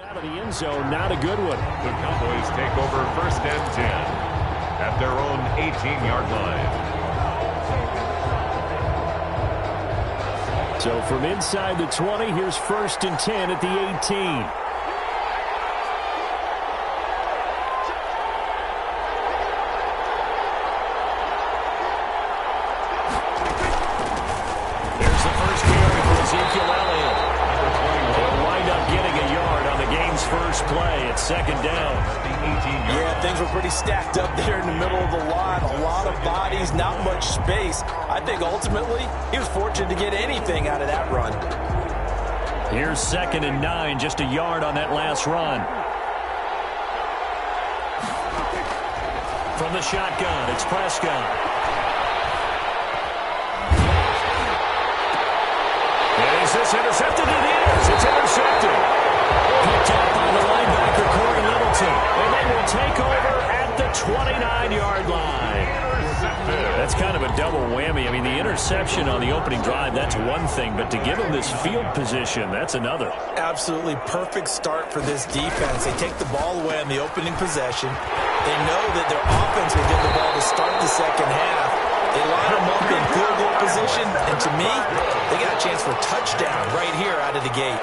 Out of the end zone, not a good one. The Cowboys take over 1st and 10 at their own 18-yard line. So from inside the 20, here's 1st and 10 at the 18. There's the first carry for Ezekiel Elliott. He'll wind up getting a yard on the game's first play. It's 2nd down. Yeah, things were pretty stacked up there in the middle of the line. A lot of bodies, not much space. I think ultimately he was fortunate to get anything out of that run. Here's 2nd and 9, just a yard on that last run. From the shotgun, it's Prescott. Is this intercepted? It is. It's intercepted. Picked up by the linebacker, Corey Littleton. And they will take over at the 29-yard line. That's kind of a double whammy. I mean, the interception on the opening drive, that's one thing. But to give them this field position, that's another. Absolutely perfect start for this defense. They take the ball away on the opening possession. They know that their offense will get the ball to start the second half. They line them up in field goal position, and to me, they got a chance for a touchdown right here out of the gate.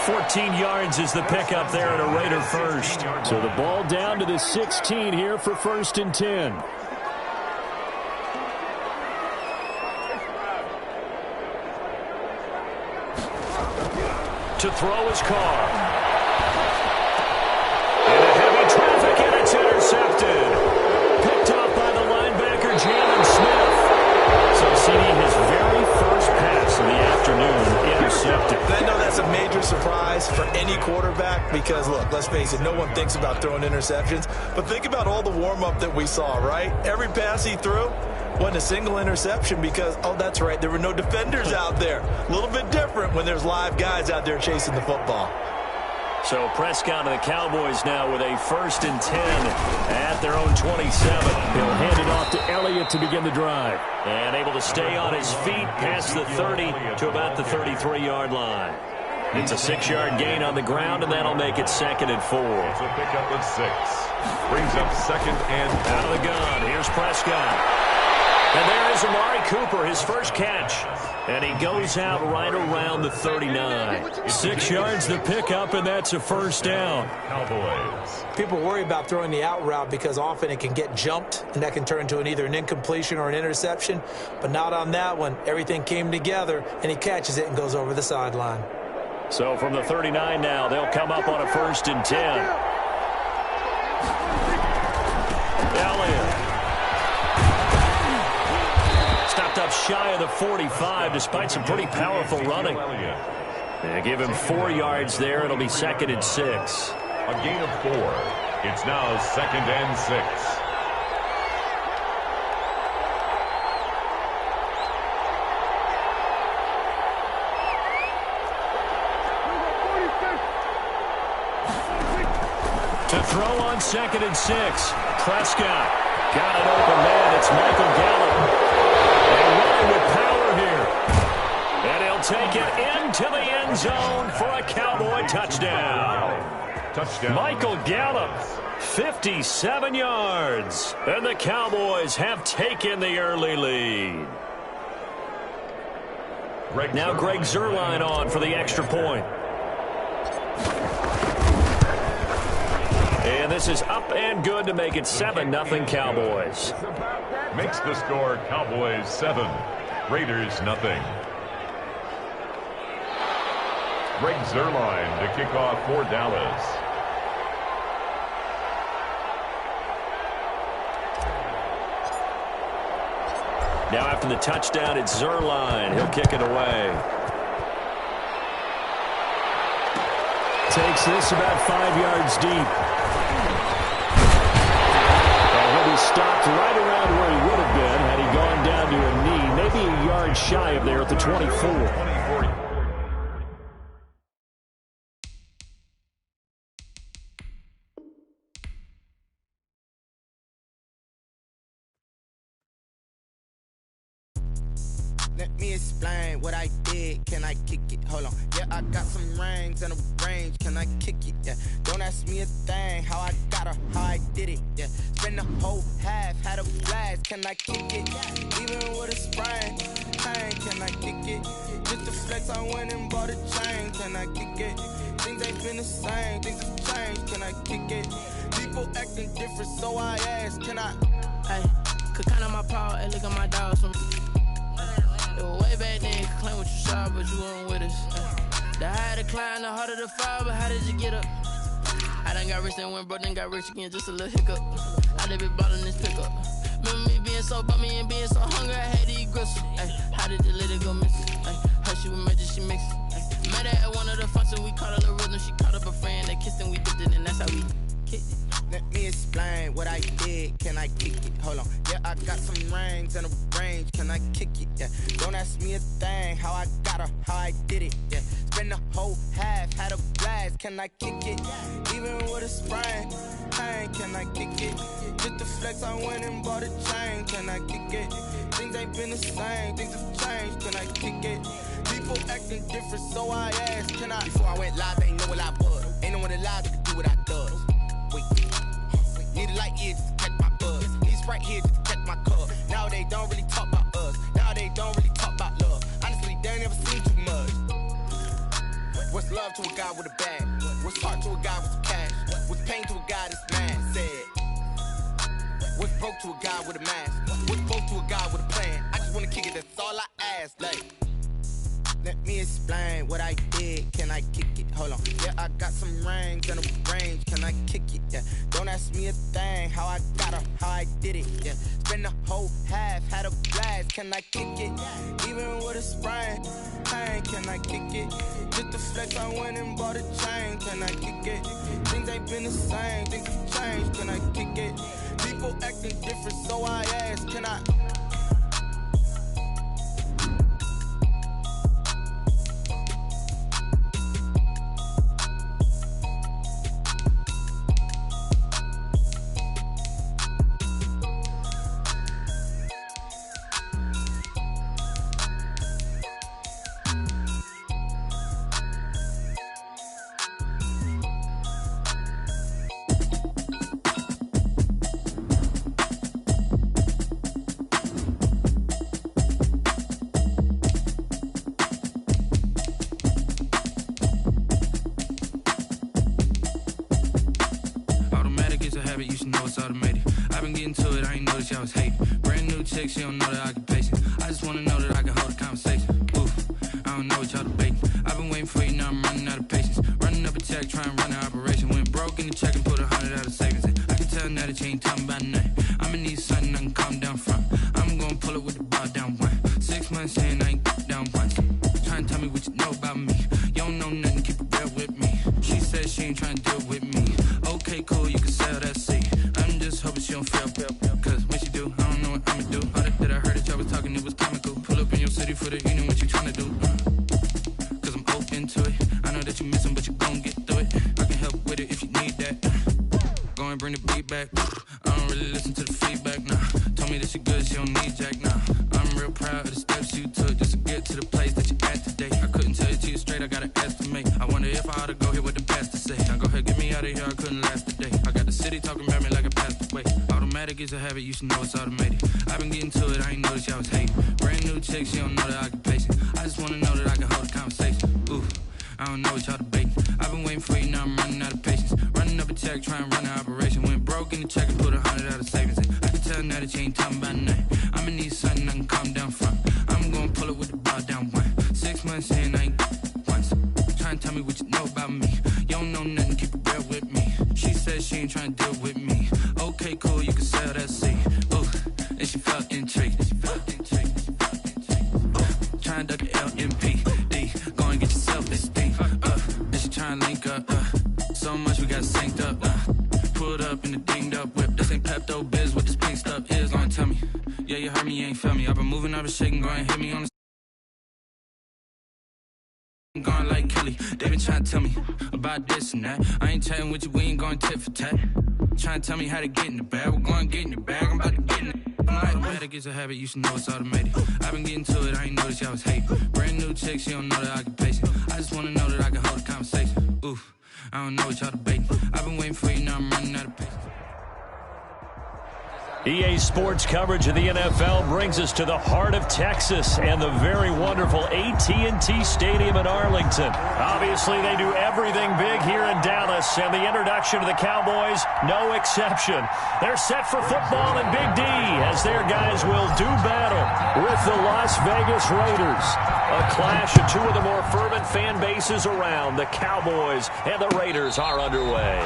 14 yards is the pickup there at a Raider first. So the ball down to the 16 here for 1st and 10. To throw his Carr. Into heavy traffic, and it's intercepted. Picked off by the linebacker, Jalen Smith. So CD, his very first pass of the afternoon, intercepted. And I know that's a major surprise for any quarterback because, look, let's face it, no one thinks about throwing interceptions. But think about all the warm-up that we saw, right? Every pass he threw wasn't a single interception because, oh, that's right, there were no defenders out there. A little bit different when there's live guys out there chasing the football. So Prescott and the Cowboys now with a 1st and 10 at their own 27. He'll hand it off to Elliott to begin the drive. And able to stay on his feet past the 30 to about the 33-yard line. It's a 6-yard gain on the ground, and that'll make it 2nd and 4. It's a pickup of 6. Brings up 2nd and 10. Out of the gun, here's Prescott. And there is Amari Cooper, his first catch. And he goes out right around the 39. 6 yards the pickup, and that's a 1st down. Cowboys. People worry about throwing the out route because often it can get jumped, and that can turn into either an incompletion or an interception. But not on that one. Everything came together, and he catches it and goes over the sideline. So from the 39 now, they'll come up on a 1st and 10. Elliott. Stopped up shy of the 45 despite some pretty powerful running. They give him 4 yards there. It'll be 2nd and 6. A gain of 4. It's now 2nd and 6. To throw on 2nd and 6. Prescott got an open man. It's Michael Gallup. They run with power here. And he'll take it into the end zone for a Cowboy touchdown. Michael Gallup, 57 yards. And the Cowboys have taken the early lead. Now Greg Zuerlein on for the extra point. And this is up and good to make it 7-0 Cowboys. Makes the score Cowboys 7, Raiders 0. Greg Zuerlein to kick off for Dallas. Now after the touchdown, it's Zuerlein. He'll kick it away. Takes this about 5 yards deep. And he'll be stopped right around where he would have been had he gone down to a knee. Maybe a yard shy of there at the 24. Let me explain what I did. Can I kick it? Hold on. Yeah, I got some rings and a range. Can can I kick it? Yeah, don't ask me a thing, how I got her, how I did it. Yeah, spend the whole half, had a blast, can I kick it? Even with a sprain, pain, can I kick it? Just to flex, I went and bought a chain, can I kick it? Things ain't been the same, things have changed, can I kick it? People acting different, so I ask, can I? Hey, could count on my power, hey, look at my dogs from. It was way back then, could claim what you saw, but you weren't with us. The higher the climb, the harder the fall, but how did you get up? I done got rich and went broke, then got rich again, just a little hiccup. I done been ballin' this pickup. Remember me being so bummy and being so hungry, I had to eat gristle. Ay, how did you let it go missing? Her she was magic, she mixed it. Met her at one of the functions, we caught a little rhythm. She caught up a friend, they kissed and we dipped it, and that's how we kicked it. Let me explain what I did, can I kick it? Hold on, yeah, I got some rings and a range, can I kick it? Yeah, don't ask me a thing, how I got her, how I did it. Yeah, spend the whole half, had a blast, can I kick it? Even with a sprain, pain, can I kick it? Just to flex, I went and bought a chain, can I kick it? Things ain't been the same, things have changed, can I kick it? People acting different, so I asked, can I? Before I went live, they ain't know what I was. Ain't no one alive that could do what I does. Wait, need a light year just to catch my buzz. Need Sprite here just to catch my cup. Now they don't really talk about us. Now they don't really talk about love. Honestly, they ain't never seen too much. What's love to a guy with a bag? What's heart to a guy with some cash? What's pain to a guy that's mad? Said. What's broke to a guy with a mask? What's broke to a guy with a plan? I just wanna kick it, that's all I ask. Like, let me explain what I did, can I kick it? Hold on, yeah, I got some rings and a range, can I kick it? Yeah, don't ask me a thing, how I got her, how I did it. Yeah, spend the whole half, had a blast, can I kick it? Even with a sprain, pain, can I kick it? Just to flex, I went and bought a chain, can I kick it? Things ain't been the same, things have changed, can I kick it? People acting different, so I ask, can I? She don't know the occupation. I just wanna know that I can hold a conversation. Oof, I don't know what y'all debating. I've been waiting for you, now I'm running out of patience. Running up a check, trying to run an operation. Went broke in the check and put 100 out of savings in. I can tell now that you ain't talking about nothing. I'ma need something I can calm down from. I'm gonna pull it with the bar down one. 6 months saying I ain't down once. Trying to tell me what you know about me. You don't know nothing, keep it real with me. She said she ain't trying to deal with me. Okay, cool, you can sell that seat. I'm just hoping she don't fail. Cause when she do, I don't know what I'ma do. All that I heard that y'all was talking, it was comical. Pull up in your city for the evening, what you tryna do? Cause I'm open to it. I know that you missing, but you gon' get through it. I can help with it if you need that. Go and bring the beat back. I don't really listen to the feedback, nah. Told me that she good, she don't need jack, nah. I'm real proud of the steps you took just to get to the place that you at today. I couldn't tell you to you straight, I gotta estimate. I wonder if I ought to go here with the pastor say. Now go ahead, get me out of here, I couldn't last a day. I got the city talking about me like I passed away. Automatic is a habit, you should know it's automated. I've been getting to it, I ain't noticed y'all was hating. Brand new chick, she don't know the occupation. I just wanna know that I can hold a conversation. Oof, I don't know what y'all debating. I've been waiting for you, now I'm running out of patience. Running up a check, trying to run an operation. Went broke in the check and put 100 out of savings in. I can tell now that you ain't talking about nothing. I'ma need something I can calm down from. I'm gonna pull it with the bar down one. 6 months saying I ain't once. Trying to tell me what you know about me. You don't know nothing, keep it real with me. She said she ain't trying to deal with me. Okay, cool, you can sell that seat. Ooh, and she felt intrigued. Trying to duck a LMPD. Go and get yourself this thing. And she trying to link up. So much we got synced up. Pulled up in the dinged up whip. This ain't Pepto Biz, what this pink stuff is. Long tell me. Yeah, you heard me, you ain't felt me. I've been moving, I've been shaking, go and hit me on the gone like Kelly. They been trying to tell me about this and that. I ain't chatting with you, we ain't going tit for tat. Trying to tell me how to get in the bag. We're going to get in the bag, I'm about to get in it. Automatic is a habit, you should know it's automated. I've been getting to it, I ain't noticed y'all was hating. Brand new chick, she don't know the occupation. I just wanna know that I can hold a conversation. Oof, I don't know what y'all debating. I've been waiting for you, now I'm running out of patience. EA Sports coverage of the NFL brings us to the heart of Texas and the very wonderful AT&T Stadium in Arlington. Obviously, they do everything big here in Dallas, and the introduction of the Cowboys, no exception. They're set for football in Big D as their guys will do battle with the Las Vegas Raiders. A clash of two of the more fervent fan bases around. The Cowboys and the Raiders are underway.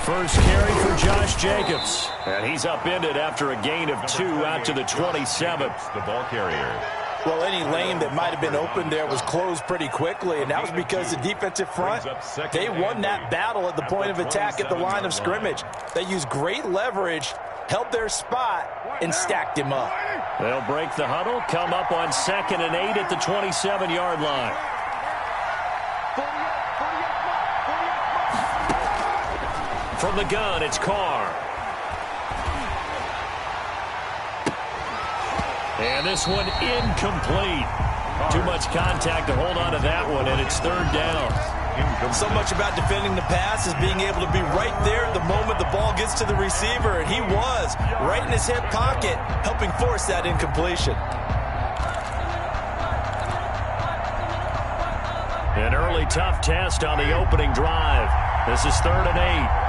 First carry for Josh Jacobs. And he's upended after a gain of 2 out to the 27th. The ball carrier. Well, any lane that might have been open there was closed pretty quickly, and that was because the defensive front, they won that battle at the point of attack at the line of scrimmage. They used great leverage, held their spot, and stacked him up. They'll break the huddle, come up on 2nd and 8 at the 27-yard line. From the gun, it's Carr. And this one incomplete. Too much contact to hold on to that one, and it's 3rd down. So much about defending the pass is being able to be right there at the moment the ball gets to the receiver, and he was right in his hip pocket, helping force that incompletion. An early tough test on the opening drive. This is 3rd and 8.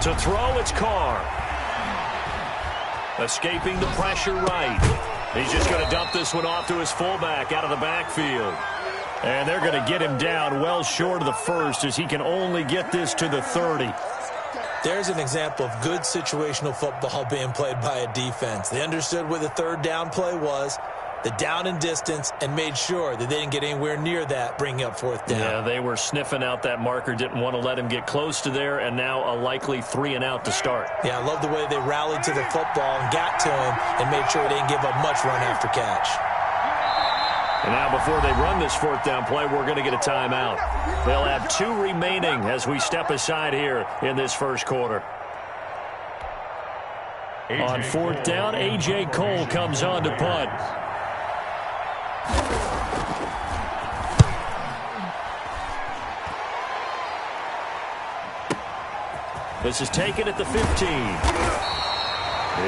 To throw, it's Carr. Escaping the pressure right. He's just going to dump this one off to his fullback out of the backfield. And they're going to get him down well short of the first as he can only get this to the 30. There's an example of good situational football being played by a defense. They understood where the 3rd down play was, the down and distance, and made sure that they didn't get anywhere near that, bringing up 4th down. Yeah, they were sniffing out that marker, didn't want to let him get close to there, and now a likely 3 and out to start. Yeah, I love the way they rallied to the football and got to him and made sure they didn't give up much run after catch. And now before they run this 4th down play, we're going to get a timeout. They'll have 2 remaining as we step aside here in this first quarter. On 4th down, A.J. Cole comes on to punt. This is taken at the 15.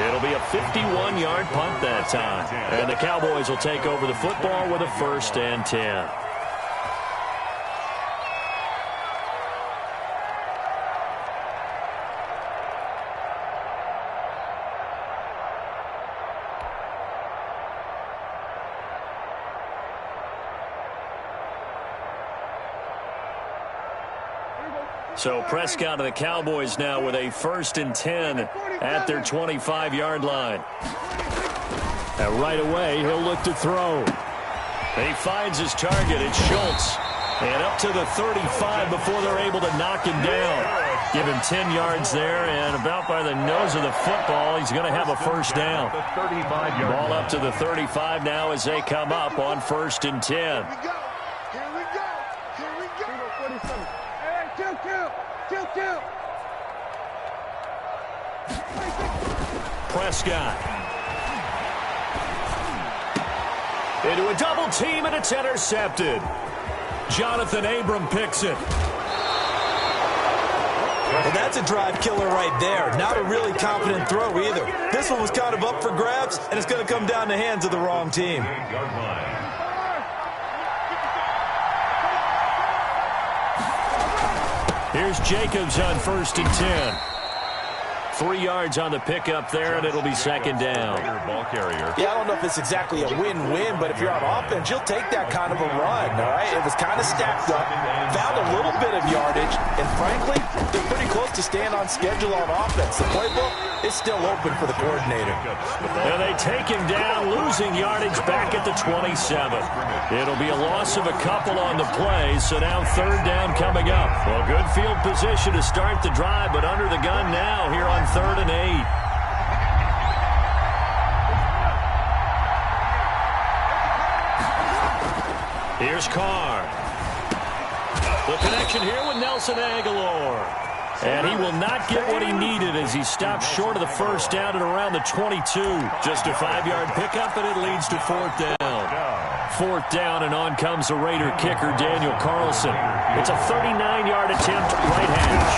It'll be a 51-yard punt that time. And the Cowboys will take over the football with a 1st and 10. So Prescott and the Cowboys now with a 1st and 10 at their 25-yard line. And right away, he'll look to throw. He finds his target. It's Schultz. And up to the 35 before they're able to knock him down. Give him 10 yards there, and about by the nose of the football, he's going to have a 1st down. Ball up to the 35 now as they come up on 1st and 10. Prescott. Into a double team, and it's intercepted. Jonathan Abram picks it. Well, that's a drive killer right there. Not a really confident throw either. This one was kind of up for grabs, and it's going to come down the hands of the wrong team. Here's Jacobs on 1st and 10. 3 yards on the pickup there, and it'll be second down. Ball carrier. Yeah, I don't know if it's exactly a win-win, but if you're on offense, you'll take that kind of a run, all right? It was kind of stacked up, found a little bit of yardage, and frankly, they're pretty close to staying on schedule on offense. The playbook is still open for the coordinator. And they take him down, losing yardage back at the 27. It'll be a loss of a couple on the play, so now third down coming up. Well, good field position to start the drive, but under the gun now here on 3rd and 8. Here's Carr. The connection here with Nelson Aguilar. And he will not get what he needed as he stopped short of the first down at around the 22. Just a 5-yard pickup, and it leads to 4th down. 4th down, and on comes the Raider kicker, Daniel Carlson. It's a 39-yard attempt, right hash.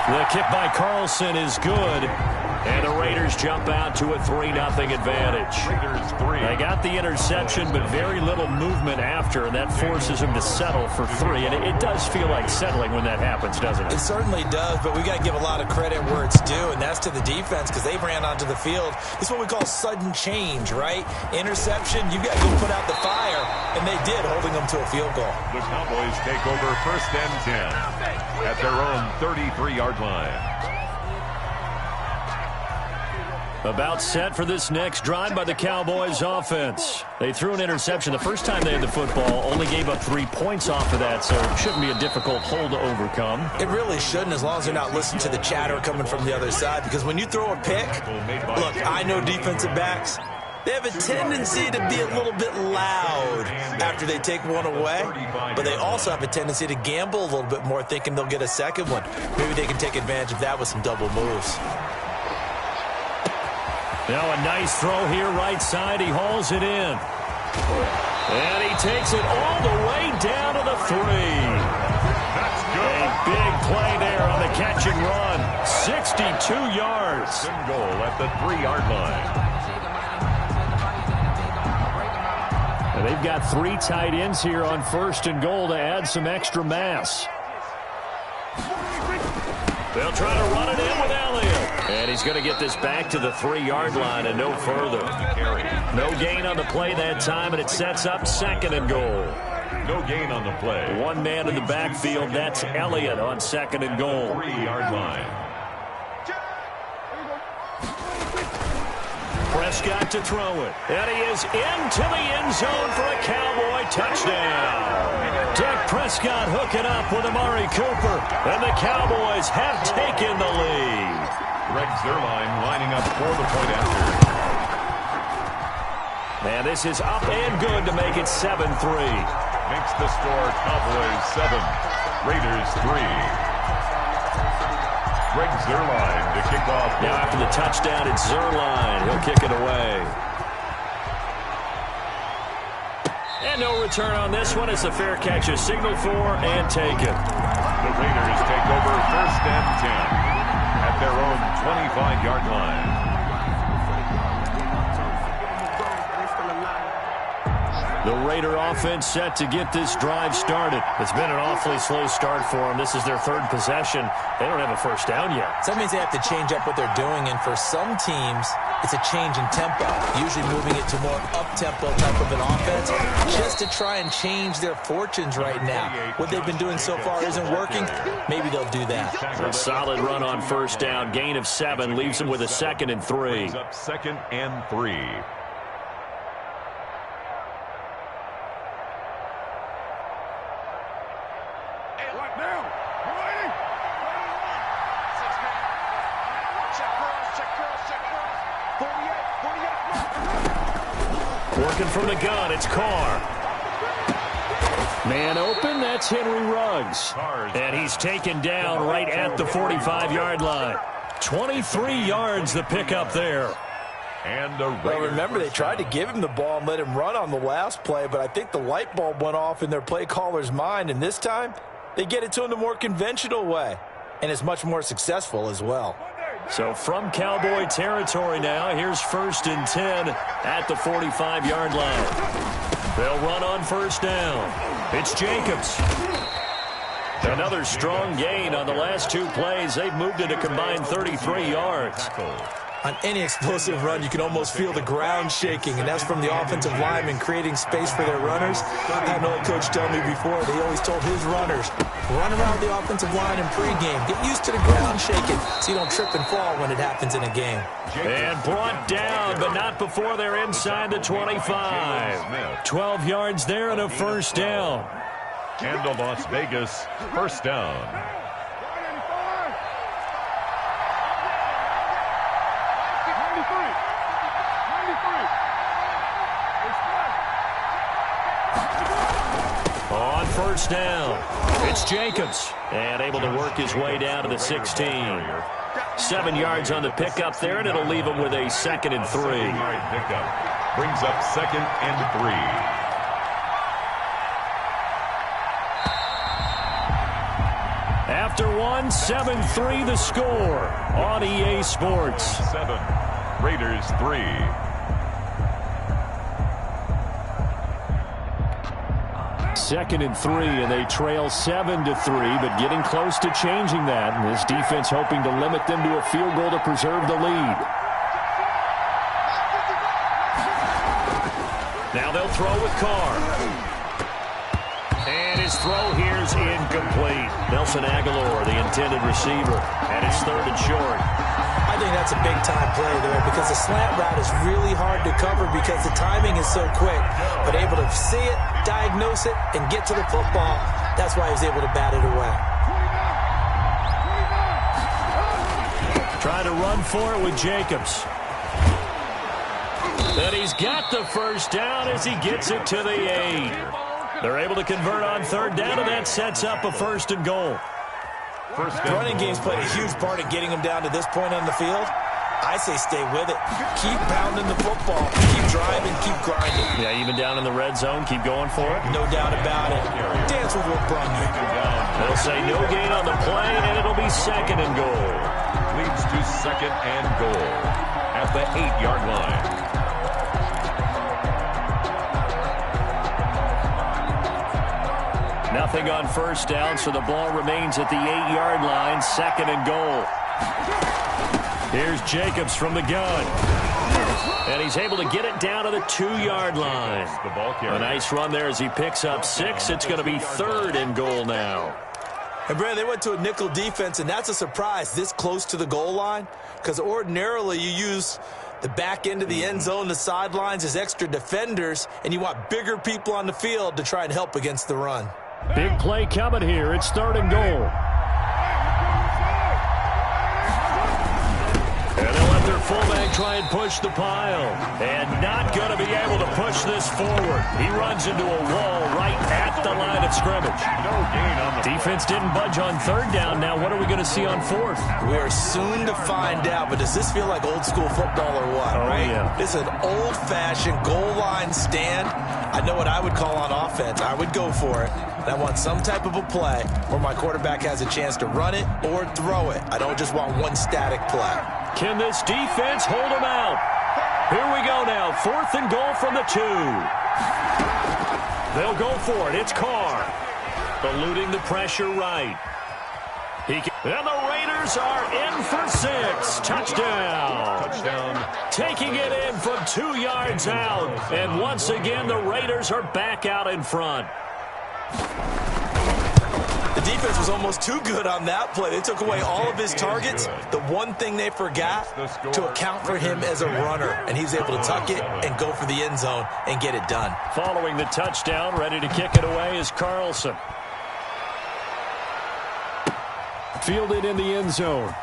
The kick by Carlson is good. And the Raiders jump out to a 3-0 advantage. They got the interception, but very little movement after, and that forces them to settle for 3. And it does feel like settling when that happens, doesn't it? It certainly does, but we got to give a lot of credit where it's due, and that's to the defense because they ran onto the field. It's what we call sudden change, right? Interception, you got to go put out the fire, and they did, holding them to a field goal. The Cowboys take over 1st and 10 at their own 33-yard line. About set for this next drive by the Cowboys offense. They threw an interception the first time they had the football, only gave up 3 points off of that, so it shouldn't be a difficult hole to overcome. It really shouldn't, as long as they're not listening to the chatter coming from the other side, because when you throw a pick, look, I know defensive backs, they have a tendency to be a little bit loud after they take one away, but they also have a tendency to gamble a little bit more, thinking they'll get a second one. Maybe they can take advantage of that with some double moves. Now a nice throw here right side. He hauls it in. And he takes it all the way down to the 3. That's good. A big play there on the catch and run. 62 yards. Goal at the 3-yard line. And they've got 3 tight ends here on 1st and goal to add some extra mass. They'll try to run it in with Elliott. And he's going to get this back to the 3-yard line and no further. No gain on the play that time, and it sets up 2nd and goal. No gain on the play. 1 man in the backfield. That's Elliott on 2nd and goal. 3-yard line. Prescott to throw it. And he is into the end zone for a Cowboy touchdown. Dak Prescott hooking up with Amari Cooper. And the Cowboys have taken the lead. Greg Zuerlein lining up for the point after. And this is up and good to make it 7-3. Makes the score Cowboys 7, Raiders 3. Greg Zuerlein to kick off. Now after the touchdown, it's Zuerlein. He'll kick it away. And no return on this one. It's a fair catch, a signal for, and taken. The Raiders take over 1st and 10 at their own 25-yard line. The Raider offense set to get this drive started. It's been an awfully slow start for them. This is their 3rd possession. They don't have a first down yet. So that means they have to change up what they're doing, and for some teams, it's a change in tempo, usually moving it to more up-tempo type of an offense, just to try and change their fortunes right now. What they've been doing so far isn't working. Maybe they'll do that. A solid run on first down. Gain of 7 leaves them with a 2nd and 3. Up 2nd and 3. Working from the gun, it's Carr. Man open, that's Henry Ruggs. And he's taken down right at the 45-yard line. 23 yards the pickup there. And well, remember, they tried to give him the ball and let him run on the last play, but I think the light bulb went off in their play caller's mind, and this time they get it to him the more conventional way, and it's much more successful as well. So from Cowboy territory now, here's 1st and 10 at the 45-yard line. They'll run on first down. It's Jacobs. Another strong gain on the last 2 plays. They've moved it a combined 33 yards. On any explosive run, you can almost feel the ground shaking, and that's from the offensive linemen creating space for their runners. I had an old coach tell me before, they always told his runners, run around the offensive line in pregame. Get used to the ground shaking so you don't trip and fall when it happens in a game. And brought down, but not before they're inside the 25. 12 yards there and a first down. And the Las Vegas first down. On first down, it's Jacobs, and able to work his way down to the 16. 7 yards on the pickup there, and it'll leave him with a 2nd and 3. Pickup brings up 2nd and 3. After 1, 7-3 the score on EA Sports. 7, Raiders 3. Second and 3, and they trail 7-3, but getting close to changing that. And this defense hoping to limit them to a field goal to preserve the lead. Now they'll throw with Carr. And his throw here is incomplete. Nelson Aguilar, the intended receiver, and it's 3rd and short. I think that's a big-time play there because the slant route is really hard to cover because the timing is so quick. But able to see it, diagnose it, and get to the football, that's why he was able to bat it away. Trying to run for it with Jacobs. And he's got the first down as he gets it to the 8. They're able to convert on 3rd down, and that sets up a 1st and goal. The running game's played a huge part in getting them down to this point on the field. I say stay with it. Keep pounding the football. Keep driving. Keep grinding. Yeah, even down in the red zone, keep going for it. No doubt about it. Dance with what brung you. They'll say no gain on the play, and it'll be 2nd and goal. Leads to 2nd and goal at the 8-yard line. Nothing on first down, so the ball remains at the 8-yard line. 2nd and goal. Here's Jacobs from the gun. And he's able to get it down to the 2-yard line. A nice run there as he picks up 6. It's going to be 3rd and goal now. And, Brad, they went to a nickel defense, and that's a surprise this close to the goal line because ordinarily you use the back end of the end zone, the sidelines as extra defenders, and you want bigger people on the field to try and help against the run. Big play coming here. It's 3rd and goal. And they'll let their fullback try and push the pile. And not going to be able to push this forward. He runs into a wall right at the line of scrimmage. No gain on the defense didn't budge on 3rd down. Now what are we going to see on 4th? We are soon to find out, but does this feel like old school football or what? Oh, right? Yeah. This is an old-fashioned goal line stand. I know what I would call on offense. I would go for it. And I want some type of a play where my quarterback has a chance to run it or throw it. I don't just want one static play. Can this defense hold them out? Here we go now. 4th and goal from the 2. They'll go for it. It's Carr. Eluding the pressure right. And the Raiders are in for 6. Touchdown. Taking it in from 2 yards out. And once again, the Raiders are back out in front. The defense was almost too good on that play. They took away all of his targets. The one thing they forgot, to account for him as a runner. And he's able to tuck it and go for the end zone and get it done. Following the touchdown, ready to kick it away is Carlson. Fielded in the end zone.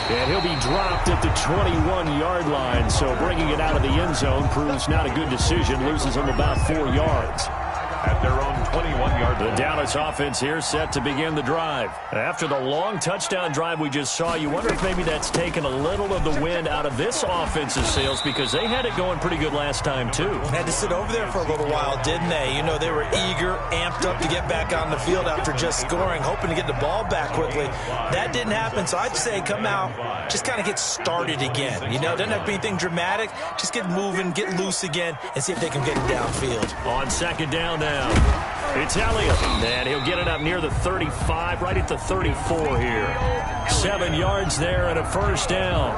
And he'll be dropped at the 21-yard line. So bringing it out of the end zone proves not a good decision. Loses him about 4 yards. At their own 21-yard line. The Dallas offense here set to begin the drive. After the long touchdown drive we just saw, you wonder if maybe that's taken a little of the wind out of this offense's sails because they had it going pretty good last time, too. Had to sit over there for a little while, didn't they? You know, they were eager, amped up to get back on the field after just scoring, hoping to get the ball back quickly. That didn't happen, so I'd say come out, just kind of get started again. You know, it doesn't have to be anything dramatic. Just get moving, get loose again, and see if they can get it downfield. On 2nd down now. down. It's Elliott, and he'll get it up near the 35, right at the 34 here. 7 yards there and a first down.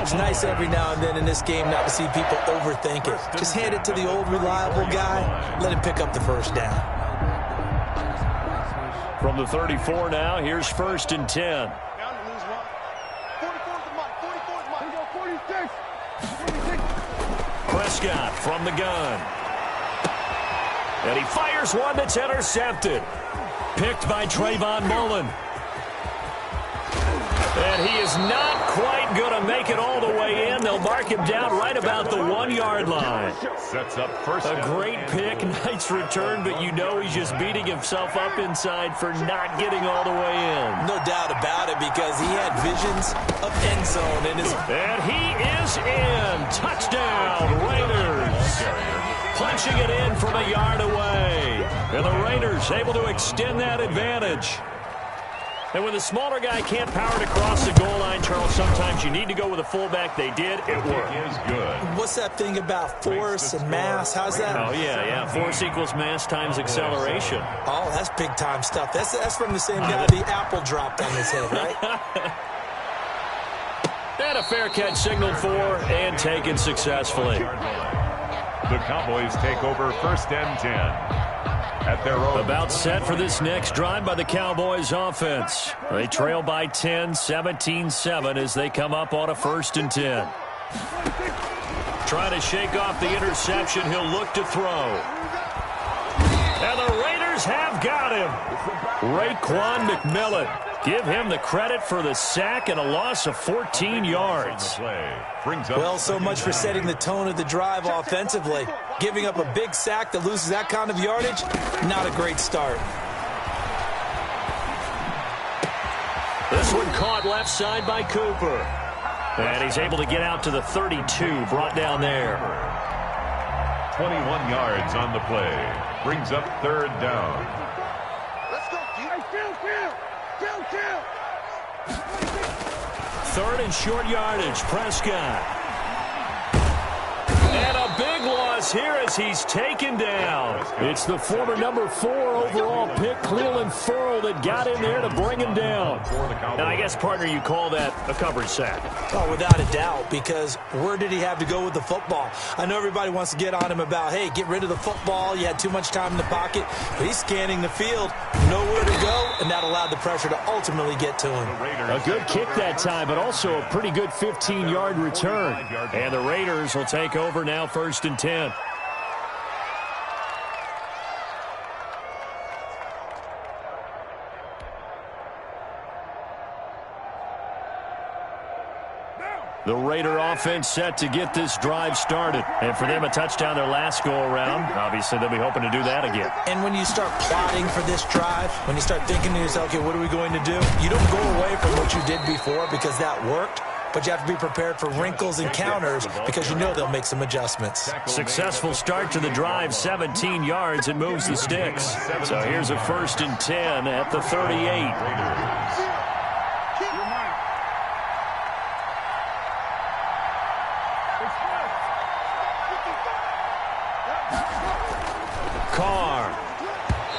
It's nice every now and then in this game not to see people overthink it. Just hand it to the old reliable guy. Let him pick up the first down. From the 34 now, here's 1st and 10. Prescott from the gun. And he fires one that's intercepted. Picked by Trayvon Mullen. And he is not quite going to make it all the way in. They'll mark him down right about the 1-yard line. Sets up first. A great pick, nice return, but you know he's just beating himself up inside for not getting all the way in. No doubt about it, because he had visions of end zone in his... And he is in. Touchdown, Raiders. Punching it in from a yard away. And the Raiders able to extend that advantage. And when the smaller guy can't power it across the goal line, Charles, sometimes you need to go with a fullback. They did. It worked. It is good. What's that thing about force and mass? How's that? Oh, yeah. Force equals mass times acceleration. Oh, that's big-time stuff. That's from the same guy the apple dropped on his head, right? And a fair catch signaled for and taken successfully. The Cowboys take over 1st and 10. At their own. About set for this next drive by the Cowboys offense. They trail by 10, 17-7 as they come up on a 1st and 10. Trying to shake off the interception. He'll look to throw. And the Raiders have got him. Raekwon McMillan. Give him the credit for the sack and a loss of 14 yards. Well, so much for setting the tone of the drive offensively. Giving up a big sack that loses that kind of yardage, not a great start. This one caught left side by Cooper. And he's able to get out to the 32, brought down there. 21 yards on the play. Brings up 3rd down. Let's go, Kill. 3rd and short yardage, Prescott. And a big loss here as he's taken down. It's the former number 4 overall pick, Clelin Ferrell, that got in there to bring him down. And I guess, partner, you call that a coverage sack. Oh, without a doubt, because where did he have to go with the football? I know everybody wants to get on him about, hey, get rid of the football. You had too much time in the pocket. But he's scanning the field, nowhere to go, and that allowed the pressure to ultimately get to him. A good kick that time, but also a pretty good 15-yard return. And the Raiders will take over now, 1st and 10. The Raider offense set to get this drive started. And for them, a touchdown their last go-around. Obviously, they'll be hoping to do that again. And when you start plotting for this drive, when you start thinking to yourself, okay, what are we going to do? You don't go away from what you did before because that worked. But you have to be prepared for wrinkles and counters because you know they'll make some adjustments. Successful start to the drive, 17 yards, and moves the sticks. So here's a 1st and 10 at the 38. Carr.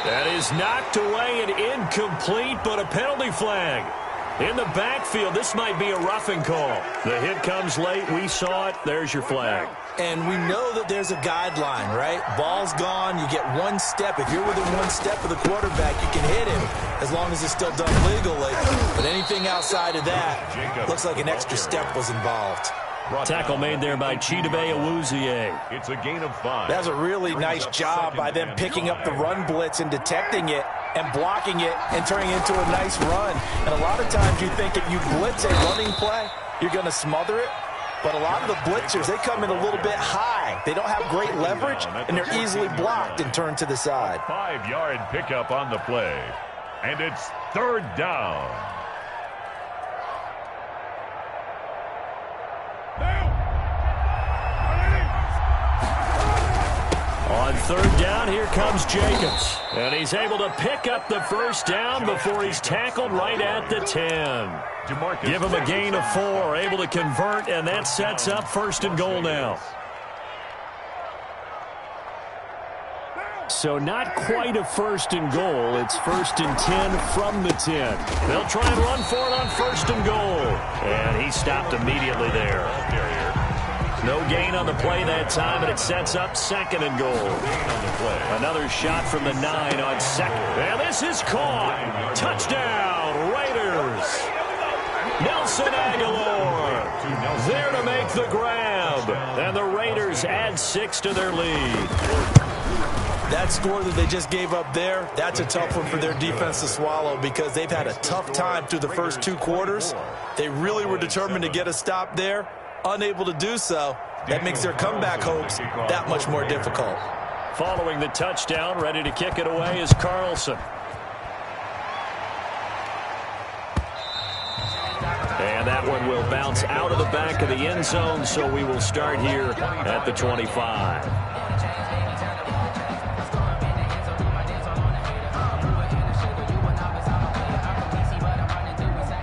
That is knocked away and incomplete, but a penalty flag. In the backfield, this might be a roughing call. The hit comes late. We saw it. There's your flag. And we know that there's a guideline, right? Ball's gone. You get 1 step. If you're within 1 step of the quarterback, you can hit him as long as it's still done legally. But anything outside of that, looks like an extra step was involved. Tackle made there by Chidobe Awuzie. It's a gain of 5. That was a really nice job by them picking up the run blitz and detecting it and blocking it and turning it into a nice run. And a lot of times you think if you blitz a running play, you're going to smother it. But a lot of the blitzers, they come in a little bit high. They don't have great leverage, and they're easily blocked and turned to the side. 5-yard pickup on the play. And it's 3rd down. On 3rd down, here comes Jacobs. And he's able to pick up the 1st down before he's tackled right at the 10. Give him a gain of 4, able to convert, and that sets up 1st and goal now. So not quite a 1st and goal. It's 1st and 10 from the 10. They'll try and run for it on 1st and goal. And he stopped immediately there. No gain on the play that time, and it sets up 2nd and goal. Another shot from the 9 on 2nd. And this is caught. Touchdown, Raiders. Nelson Aguilar there to make the grab. And the Raiders add 6 to their lead. That score that they just gave up there, that's a tough one for their defense to swallow because they've had a tough time through the first 2 quarters. They really were determined to get a stop there. Unable to do so, that makes their comeback hopes that much more difficult. Following the touchdown, ready to kick it away is Carlson. And that one will bounce out of the back of the end zone, so we will start here at the 25.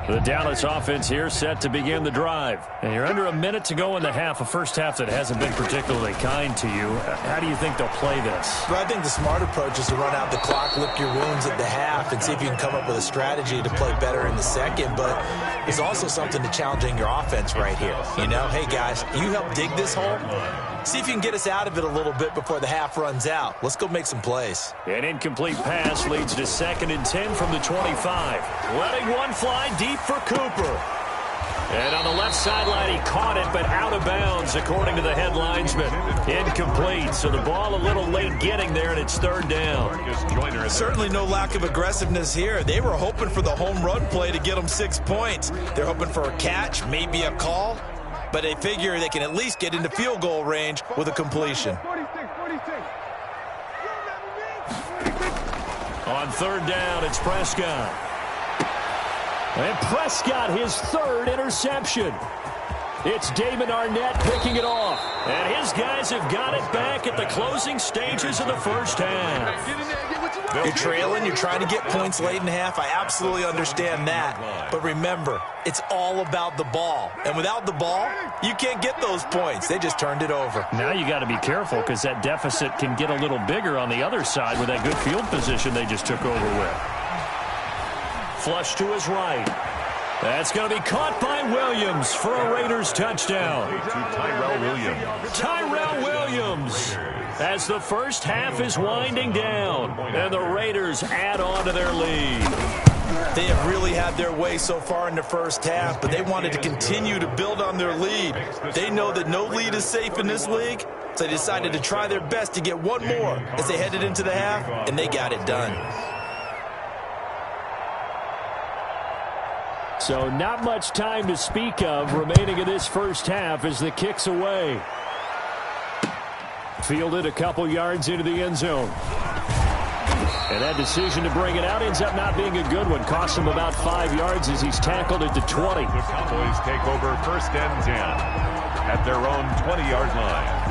The Dallas offense here set to begin the drive. And you're under a minute to go in the half, a first half that hasn't been particularly kind to you. How do you think they'll play this? Well, I think the smart approach is to run out the clock, lick your wounds at the half, and see if you can come up with a strategy to play better in the second. But there's also something to challenging your offense right here. You know, hey, guys, you help dig this hole. See if you can get us out of it a little bit before the half runs out. Let's go make some plays. An incomplete pass leads to 2nd and 10 from the 25. Letting one fly deep for Cooper. And on the left sideline, he caught it, but out of bounds, according to the head linesman. Incomplete, so the ball a little late getting there, and it's 3rd down. Certainly no lack of aggressiveness here. They were hoping for the home run play to get them 6 points. They're hoping for a catch, maybe a call. But they figure they can at least get into field goal range with a completion. On 3rd down, it's Prescott. And Prescott, his 3rd interception. It's Damon Arnett picking it off. And his guys have got it back at the closing stages of the first half. You're trailing, you're trying to get points late in the half. I absolutely understand that. But remember, it's all about the ball. And without the ball, you can't get those points. They just turned it over. Now you got to be careful because that deficit can get a little bigger on the other side with that good field position they just took over with. Flush to his right. That's going to be caught by Williams for a Raiders touchdown. Tyrell Williams. Tyrell Williams as the first half is winding down. And the Raiders add on to their lead. They have really had their way so far in the first half, but they wanted to continue to build on their lead. They know that no lead is safe in this league, so they decided to try their best to get one more as they headed into the half, and they got it done. So not much time to speak of remaining in this first half as the kick's away. Fielded a couple yards into the end zone. And that decision to bring it out ends up not being a good one. Cost him about 5 yards as he's tackled at the 20. The Cowboys take over 1st and 10 at their own 20-yard line.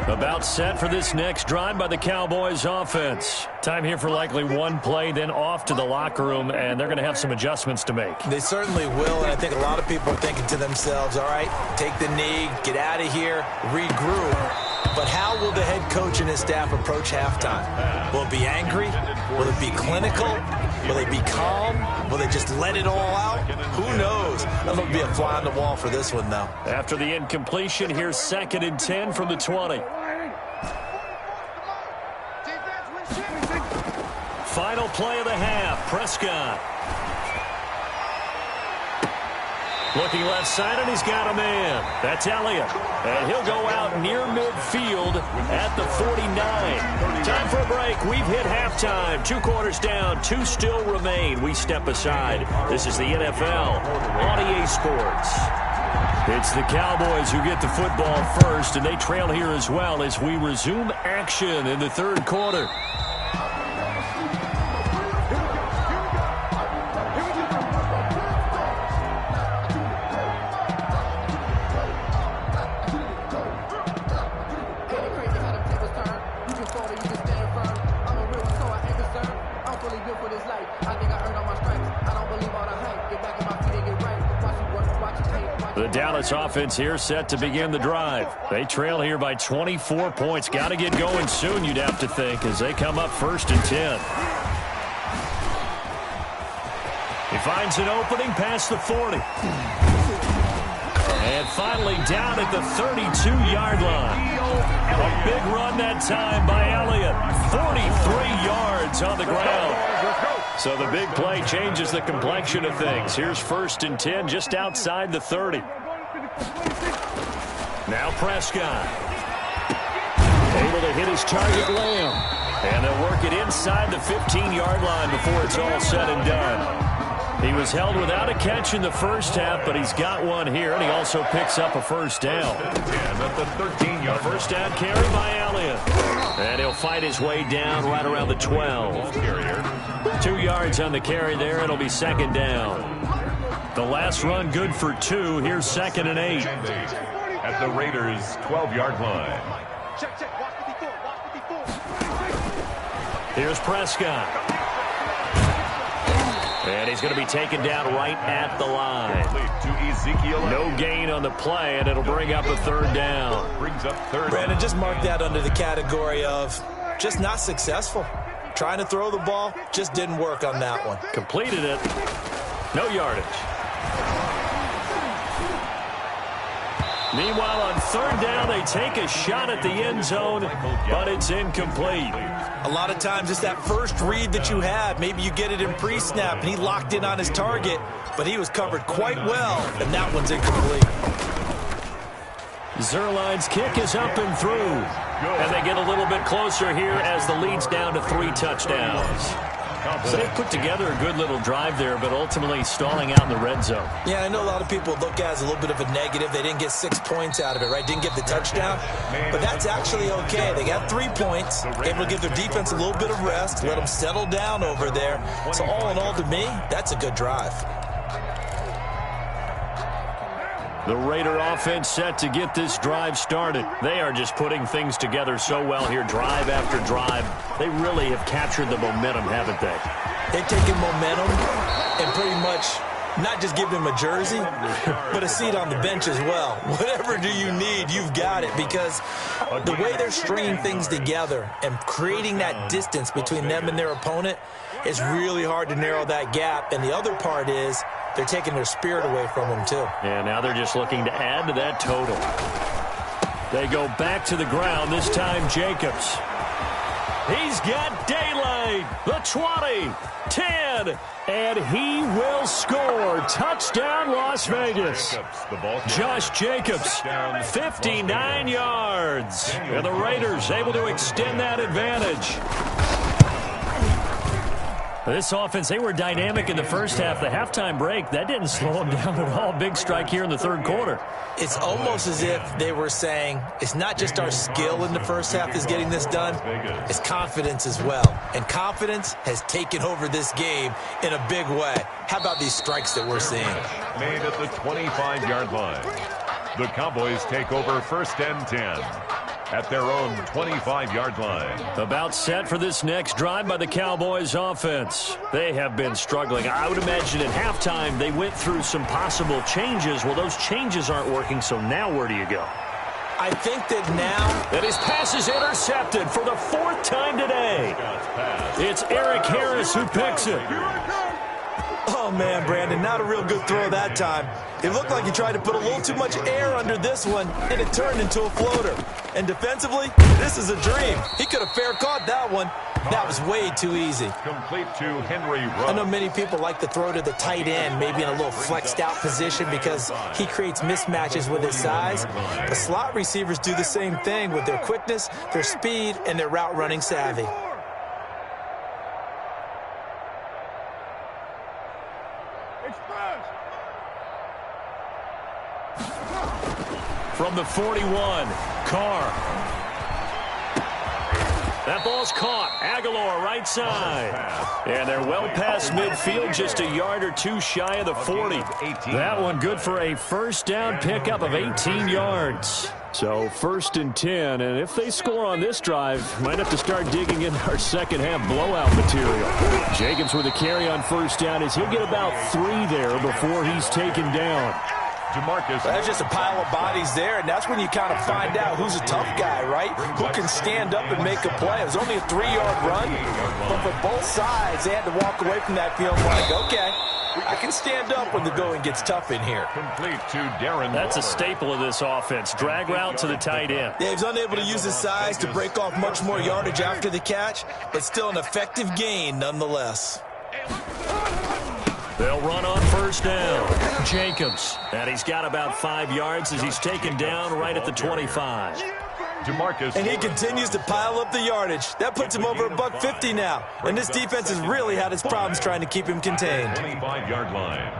About set for this next drive by the Cowboys offense. Time here for likely one play, then off to the locker room, and they're going to have some adjustments to make. They certainly will, and I think a lot of people are thinking to themselves, all right, take the knee, get out of here, regroup. But how will the head coach and his staff approach halftime? Will it be angry? Will it be clinical? Will they be calm? Will they just let it all out? Who knows? That'll be a fly on the wall for this one, though. After the incompletion, here's 2nd and 10 from the 20. Final play of the half, Prescott. Looking left side, and he's got a man. That's Elliott. And he'll go out near midfield at the 49. Time for a break. We've hit halftime. 2 quarters down, 2 still remain. We step aside. This is the NFL on EA Sports. It's the Cowboys who get the football first, and they trail here as well as we resume action in the 3rd quarter. Dallas offense here set to begin the drive. They trail here by 24 points. Got to get going soon, you'd have to think, as they come up 1st and 10. He finds an opening past the 40. And finally down at the 32-yard line. A big run that time by Elliott. 43 yards on the ground. So the big play changes the complexion of things. Here's 1st and 10 just outside the 30. Now Prescott. Able to hit his target, Lamb. And they'll work it inside the 15-yard line before it's all said and done. He was held without a catch in the first half, but he's got one here, and he also picks up a first down. At the 13-yard First down carry by Elliott. And he'll fight his way down right around the 12. 2 yards on the carry there. It'll be 2nd down. The last run good for 2. Here's 2nd and 8. At the Raiders' 12-yard line. Here's Prescott. And he's going to be taken down right at the line. No gain on the play, and it'll bring up a 3rd down. Brandon, just mark that under the category of just not successful. Trying to throw the ball, just didn't work on that one. Completed it. No yardage. Meanwhile, on 3rd down, they take a shot at the end zone, but it's incomplete. A lot of times it's that first read that you have. Maybe you get it in pre-snap, and he locked in on his target, but he was covered quite well, and that one's incomplete. Zuerlein's kick is up and through. And they get a little bit closer here as the lead's down to 3 touchdowns. So they put together a good little drive there, but ultimately stalling out in the red zone. Yeah, I know a lot of people look at it as a little bit of a negative. They didn't get 6 points out of it, right? Didn't get the touchdown. But that's actually okay. They got 3 points, able to give their defense a little bit of rest, let them settle down over there. So all in all, to me, that's a good drive. The Raider offense set to get this drive started. They are just putting things together so well here, drive after drive. They really have captured the momentum, haven't they? They've taken momentum and pretty much not just give him a jersey, but a seat on the bench as well. Whatever do you need, you've got it, because the way they're stringing things together and creating that distance between them and their opponent is really hard to narrow that gap. And the other part is they're taking their spirit away from them, too. Yeah, now they're just looking to add to that total. They go back to the ground, this time Jacobs. He's got daylight. The 20, 10, and he will score. Touchdown, Las Vegas. Josh Jacobs, 59 yards. And the Raiders able to extend that advantage. This offense, they were dynamic in the first half. The halftime break, that didn't slow them down at all. Big strike here in the third quarter. It's almost as if they were saying, it's not just our skill in the first half is getting this done, it's confidence as well. And confidence has taken over this game in a big way. How about these strikes that we're seeing? Made at the 25-yard line. The Cowboys take over 1st and 10. At their own 25-yard line. About set for this next drive by the Cowboys offense. They have been struggling. I would imagine at halftime they went through some possible changes. Well, those changes aren't working, so now where do you go? I think that now... And his pass is intercepted for the 4th time today. It's Eric Harris who picks it. Oh, man, Brandon, not a real good throw that time. It looked like he tried to put a little too much air under this one, and it turned into a floater. And defensively, this is a dream. He could have fair caught that one. That was way too easy. Complete to Henry Ruggs. I know many people like to throw to the tight end, maybe in a little flexed out position because he creates mismatches with his size. The slot receivers do the same thing with their quickness, their speed, and their route running savvy. From the 41, Carr. That ball's caught. Aguilar right side. And they're well past midfield, just a yard or two shy of the 40. That one good for a first down pickup of 18 yards. So 1st and 10, and if they score on this drive, might have to start digging into our second half blowout material. Jacobs with a carry on 1st down as he'll get about 3 there before he's taken down. DeMarcus. That's just a pile of bodies there, and that's when you kind of find out who's a tough guy, right? Who can stand up and make a play. It was only a 3-yard run, but for both sides, they had to walk away from that feeling like, okay, I can stand up when the going gets tough in here. Complete to Darren. That's a staple of this offense. Drag route to the tight end. Yeah, he's unable to use his size to break off much more yardage after the catch, but still an effective gain nonetheless. They'll run on first down. Jacobs. And he's got about 5 yards as he's taken down right at the 25. DeMarcus. And he continues to pile up the yardage. That puts him over $150 now. And this defense has really had its problems trying to keep him contained. 25-yard line.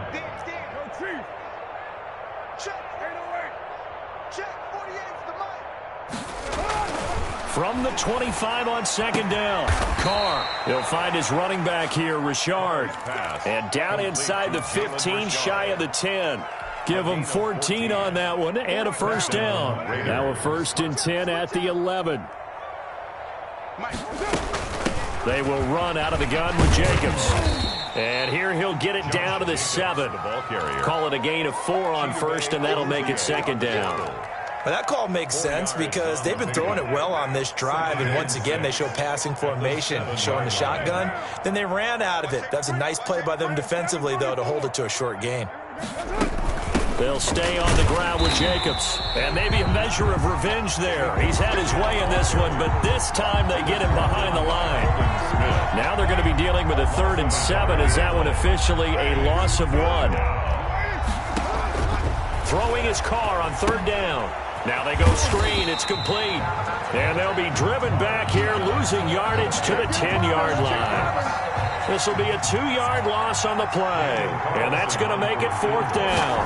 From the 25 on second down. Carr. He'll find his running back here, Richard. And down inside the 15, shy of the 10. Give them 14 on that one and a first down. Now a 1st and 10 at the 11. They will run out of the gun with Jacobs. And here he'll get it down to the 7. Call it a gain of 4 on first, and that'll make it second down. Well, that call makes sense because they've been throwing it well on this drive, and once again they show passing formation, showing the shotgun. Then they ran out of it. That's a nice play by them defensively, though, to hold it to a short gain. They'll stay on the ground with Jacobs. And maybe a measure of revenge there. He's had his way in this one, but this time they get him behind the line. Now they're going to be dealing with a 3rd and 7 as that one officially a loss of 1. Throwing his Carr on 3rd down. Now they go screen. It's complete. And they'll be driven back here, losing yardage to the 10-yard line. This will be a 2-yard loss on the play. And that's going to make it 4th down. A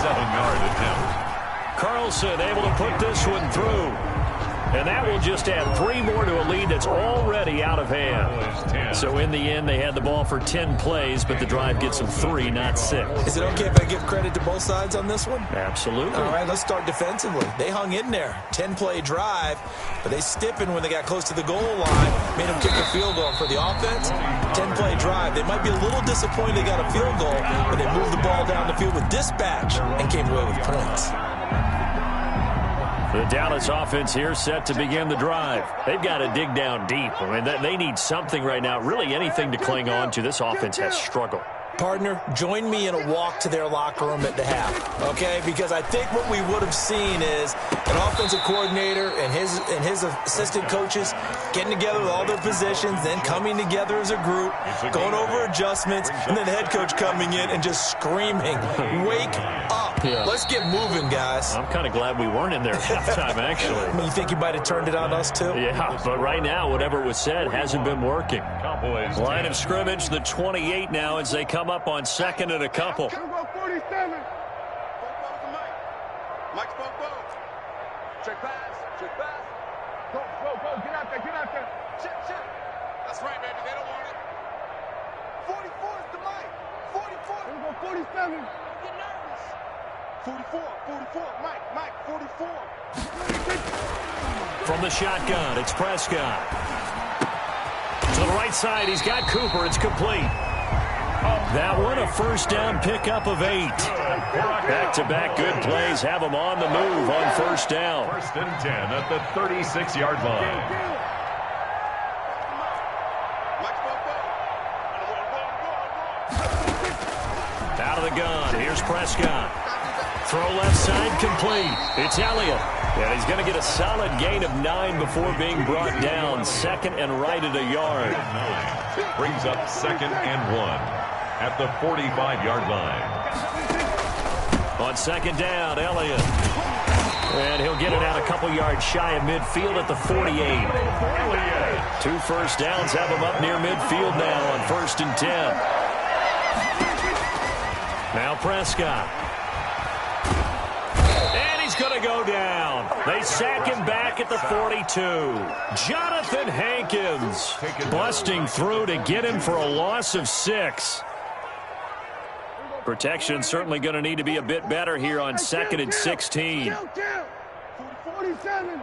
27-yard attempt. Carlson able to put this one through. And that will just add 3 more to a lead that's already out of hand. So in the end, they had the ball for 10 plays, but the drive gets them 3, not 6. Is it okay if I give credit to both sides on this one? Absolutely. All right, let's start defensively. They hung in there. 10-play drive, but they stiffened when they got close to the goal line, made them kick a field goal. For the offense, 10-play drive. They might be a little disappointed they got a field goal, but they moved the ball down the field with dispatch and came away with points. The Dallas offense here set to begin the drive. They've got to dig down deep. I mean, they need something right now, really anything to cling on to. This offense has struggled. Partner, join me in a walk to their locker room at the half, okay? Because I think what we would have seen is an offensive coordinator and his assistant coaches getting together with all their positions, then coming together as a group, going over adjustments, and then the head coach coming in and just screaming, "Wake up. Yeah. Let's get moving, guys." I'm kind of glad we weren't in there at halftime, actually. I mean, you think you might have turned it on us, too? Yeah, but right now, whatever was said hasn't been working. Cowboys. Line of scrimmage, the 28 now as they come up on 2nd and a couple. Mike spoke well. Check pass. Check pass. Go. Get out there. Check. That's right, baby. They don't want it. 44 is the Mike. 44. We're going to go 47. Get nervous. 44. Mike, 44. From the shotgun, it's Prescott. To the right side, he's got Cooper. It's complete. That one, a first down pickup of 8. Back-to-back good plays have them on the move on first down. 1st and 10 at the 36-yard line. Out of the gun, here's Prescott. Throw left side, complete. It's Elliott. And he's going to get a solid gain of 9 before being brought down. 2nd and right at a yard. 9 brings up 2nd and 1 at the 45-yard line. On 2nd down, Elliott. And he'll get it out a couple yards shy of midfield at the 48. 2 first downs have him up near midfield now on 1st and 10. Now Prescott. And he's going to go down. They sack him back at the 42. Jonathan Hankins busting through to get him for a loss of 6. Protection certainly going to need to be a bit better here on 2nd and 16. 47.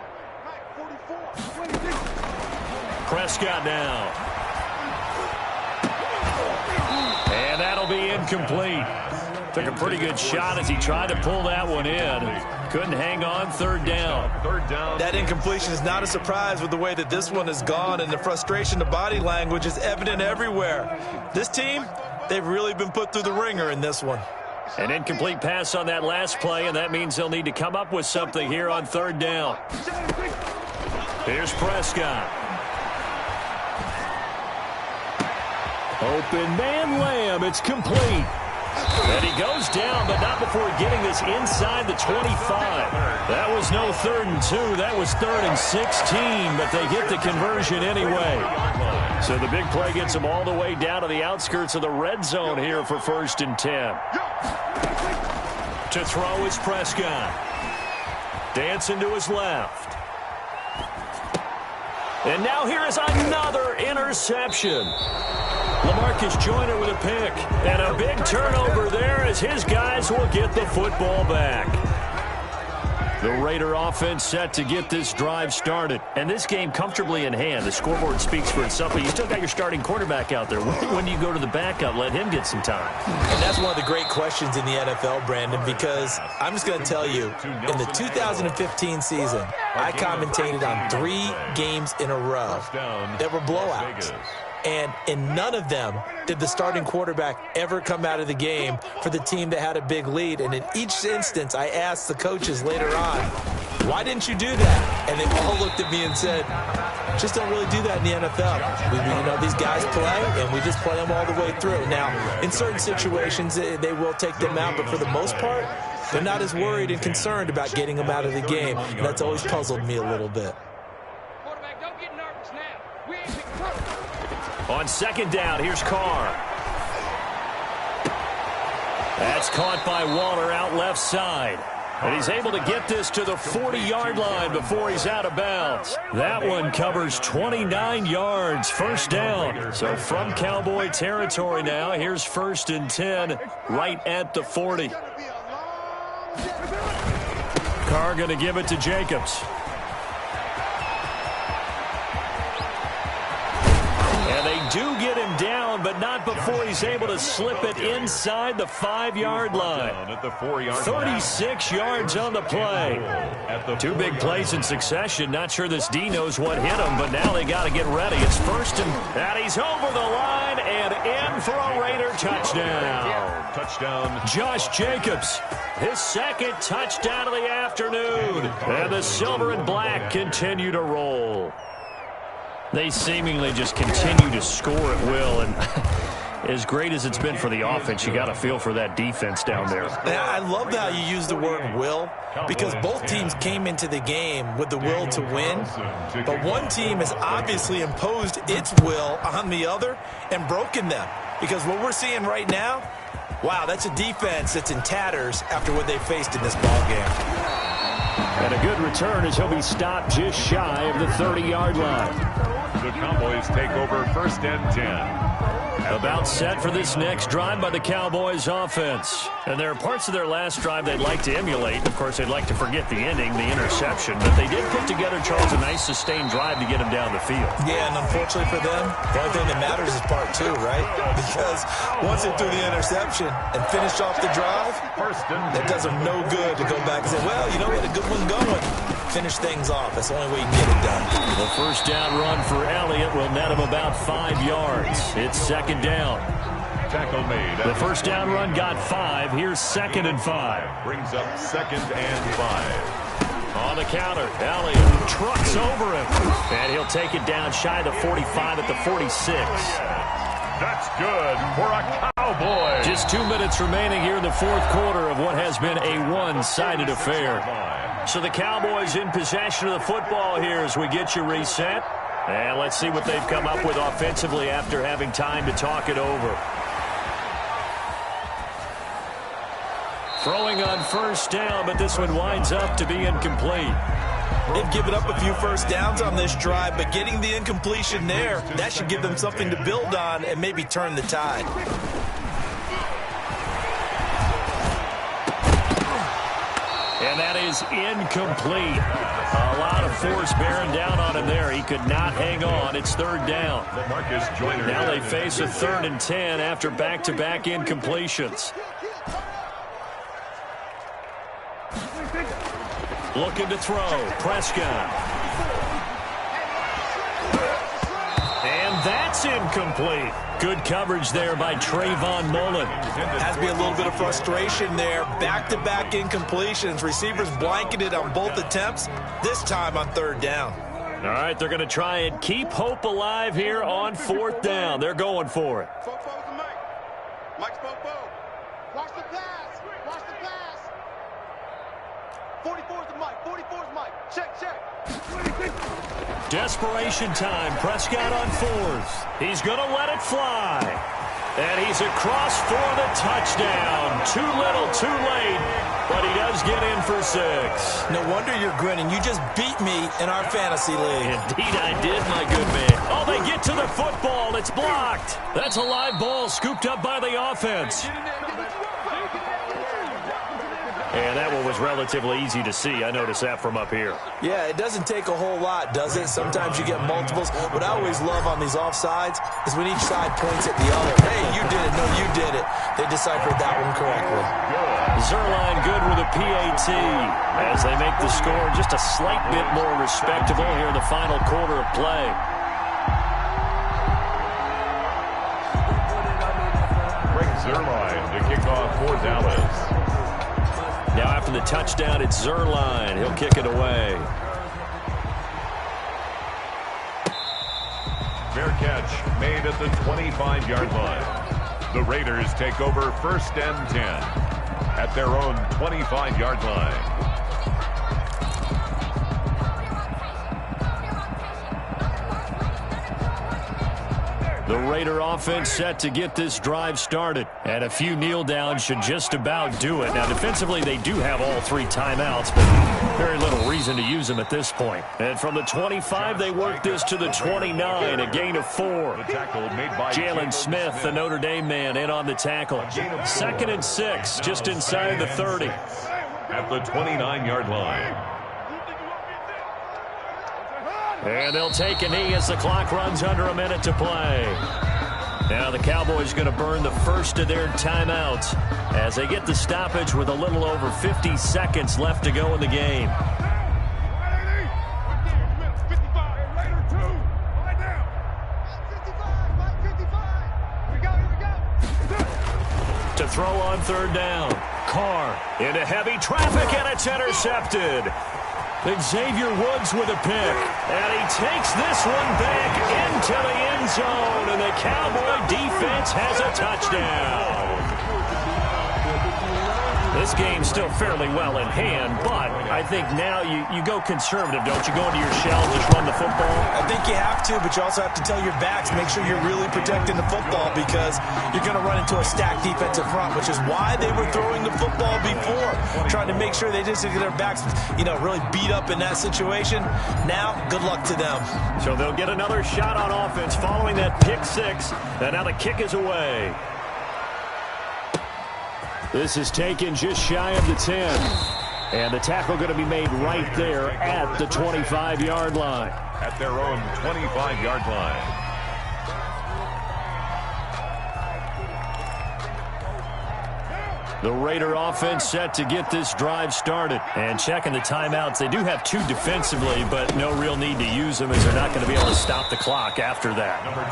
Prescott now. And that'll be incomplete. Took a pretty good shot as he tried to pull that one in. Couldn't hang on. Third down. That incompletion is not a surprise with the way that this one has gone, and the frustration, the body language is evident everywhere. This team, they've really been put through the ringer in this one. An incomplete pass on that last play, and that means they'll need to come up with something here on third down. Here's Prescott. Open man Lamb. It's complete. And he goes down, but not before getting this inside the 25. That was no 3rd and 2. That was 3rd and 16, but they get the conversion anyway. So the big play gets them all the way down to the outskirts of the red zone here for 1st and 10. To throw is Prescott. Dancing to his left. And now here is another interception. LaMarcus Joyner with a pick. And a big turnover there as his guys will get the football back. The Raider offense set to get this drive started. And this game comfortably in hand. The scoreboard speaks for itself, but you still got your starting quarterback out there. When do you go to the backup? Let him get some time. And that's one of the great questions in the NFL, Brandon, because I'm just going to tell you, in the 2015 season, I commentated on 3 games in a row that were blowouts. And in none of them did the starting quarterback ever come out of the game for the team that had a big lead. And in each instance, I asked the coaches later on, why didn't you do that? And they all looked at me and said, just don't really do that in the NFL. You know, these guys play, and we just play them all the way through. Now, in certain situations, they will take them out, but for the most part, they're not as worried and concerned about getting them out of the game. And that's always puzzled me a little bit. Quarterback, don't get nervous now. We ain't big pro. On 2nd down, here's Carr. That's caught by Waller out left side. And he's able to get this to the 40-yard line before he's out of bounds. That one covers 29 yards, 1st down. So from Cowboy territory now, here's 1st and 10 right at the 40. Carr going to give it to Jacobs. And they do get him down, but not before he's able to slip it inside the 5-yard line. 36 yards on the play. 2 big plays in succession. Not sure this D knows what hit him, but now they got to get ready. It's 1st and he's over the line and in for a Raider touchdown. Josh Jacobs, his 2nd touchdown of the afternoon. And the silver and black continue to roll. They seemingly just continue to score at will, and as great as it's been for the offense, you got to feel for that defense down there. I love how you use the word will, because both teams came into the game with the will to win, but one team has obviously imposed its will on the other and broken them, because what we're seeing right now, wow, that's a defense that's in tatters after what they faced in this ball game. And a good return as he'll be stopped just shy of the 30-yard line. The Cowboys take over 1st and 10. About set for this next drive by the Cowboys offense. And there are parts of their last drive they'd like to emulate. Of course, they'd like to forget the ending, the interception. But they did put together, Charles, a nice sustained drive to get them down the field. Yeah, and unfortunately for them, the only thing that matters is part 2, right? Because once they threw the interception and finished off the drive, that does them no good to go back and say, well, you know, we had a good one going. Finish things off. That's the only way you can get it done. The 1st down run for Elliott will net him about 5 yards. It's 2nd down. Tackle made. The 1st down run got 5. Here's 2nd and 5. Brings up 2nd and 5. On the counter, Elliott trucks over him. And he'll take it down shy of the 45 at the 46. That's good for a Cowboy. Just 2 minutes remaining here in the 4th quarter of what has been a one-sided affair. So the Cowboys in possession of the football here as we get you reset. And let's see what they've come up with offensively after having time to talk it over. Throwing on 1st down, but this one winds up to be incomplete. They've given up a few 1st downs on this drive, but getting the incompletion there, that should give them something to build on and maybe turn the tide. And that is incomplete. A lot of force bearing down on him there. He could not hang on. It's 3rd down. Now they face a 3rd and 10 after back-to-back incompletions. Looking to throw. Prescott. And that's incomplete. Good coverage there by Trayvon Mullen. Has to be a little bit of frustration there. Back-to-back incompletions. Receivers blanketed on both attempts, this time on third down. All right, they're going to try and keep hope alive here on fourth down. They're going for it. Mike's watch the pass. Watch the pass. 44's the Mike. 44's Mike. Check. Desperation time. Prescott on fourth. He's going to let it fly. And he's across for the touchdown. Too little, too late. But he does get in for 6. No wonder you're grinning. You just beat me in our fantasy league. Indeed I did, my good man. Oh, they get to the football. It's blocked. That's a live ball scooped up by the offense. And that one was relatively easy to see. I noticed that from up here. Yeah, it doesn't take a whole lot, does it? Sometimes you get multiples. What I always love on these offsides is when each side points at the other. Hey, you did it. No, you did it. They deciphered that one correctly. Zuerlein good with a PAT as they make the score just a slight bit more respectable here in the final quarter of play. Greg Zuerlein to kick off for Dallas. Now after the touchdown, it's Zuerlein. He'll kick it away. Fair catch made at the 25-yard line. The Raiders take over first and 10 at their own 25-yard line. The Raider offense set to get this drive started. And a few kneel downs should just about do it. Now, defensively, they do have all 3 timeouts, but very little reason to use them at this point. And from the 25, they work this to the 29, a gain of 4. Jalen Smith, the Notre Dame man, in on the tackle. 2nd and 6, just inside the 30. At the 29-yard line. And they'll take a knee as the clock runs under a minute to play. Now the Cowboys going to burn the first of their timeouts as they get the stoppage with a little over 50 seconds left to go in the game. To throw on third down. Carr into heavy traffic, and it's intercepted. Xavier Woods with a pick, and he takes this one back into the end zone, and the Cowboy defense has a touchdown. This game's still fairly well in hand, but I think now you go conservative, don't you? Go into your shell, just run the football? I think you have to, but you also have to tell your backs, make sure you're really protecting the football because you're going to run into a stacked defensive front, which is why they were throwing the football before, trying to make sure they just get their backs, really beat up in that situation. Now, good luck to them. So they'll get another shot on offense following that pick 6, and now the kick is away. This is taken just shy of the 10. And the tackle going to be made right there at the 25-yard line. At their own 25-yard line. The Raider offense set to get this drive started. And checking the timeouts, they do have 2 defensively, but no real need to use them as they're not going to be able to stop the clock after that. Number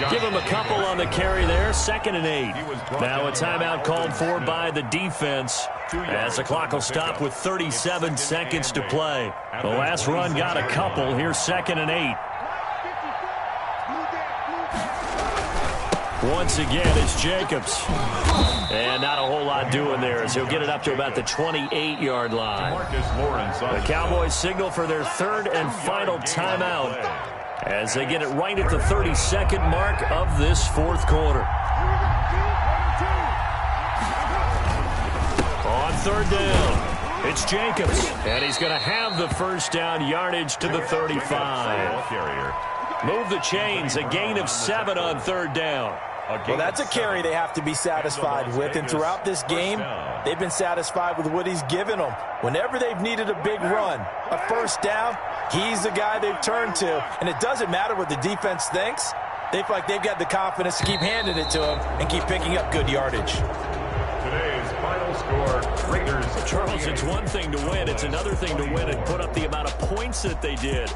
28, give them a couple on the carry there, 2nd and 8. Now a timeout called for by the defense as the clock will stop with 37 seconds to play. The last run got a couple. Here's 2nd and 8. Once again, it's Jacobs. And not a whole lot doing there as he'll get it up to about the 28-yard line. The Cowboys signal for their 3rd and final timeout as they get it right at the 32nd mark of this 4th quarter. On 3rd down, it's Jacobs. And he's going to have the first down yardage to the 35. Move the chains, a gain of 7 on 3rd down. Well, that's a carry they have to be satisfied with, and throughout this game, they've been satisfied with what he's given them. Whenever they've needed a big run, a first down, he's the guy they've turned to, and it doesn't matter what the defense thinks. They feel like they've got the confidence to keep handing it to him and keep picking up good yardage. Today's final score, Raiders. Charles, it's one thing to win. It's another thing to win and put up the amount of points that they did.